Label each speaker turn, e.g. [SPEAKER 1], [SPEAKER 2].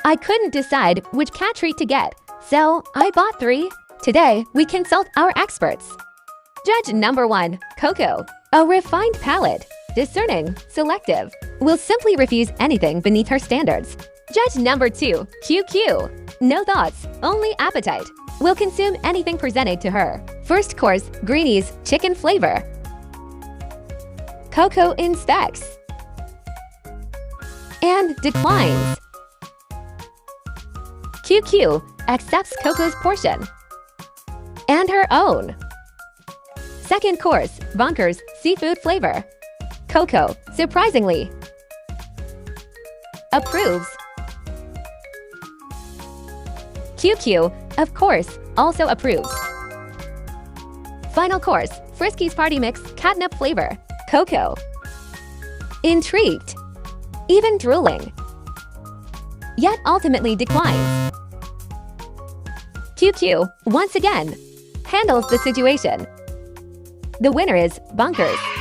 [SPEAKER 1] I couldn't decide which cat treat to get, so I bought 3. Today, we consult our experts. Judge number 1, Coco. A refined palate, discerning, selective, will simply refuse anything beneath her standards. Judge number 2, QQ. No thoughts, only appetite. Will consume anything presented to her. First course, Greenies, chicken flavor. Coco inspects and declines. QQ accepts Coco's portion and her own. Second course, Bonkers, seafood flavor. Coco, surprisingly, approves. QQ, of course, also approves. Final course, Friskies Party Mix, catnip flavor. Coco, intrigued, even drooling, yet ultimately declines. QQ, once again, handles the situation. The winner is Bonkers.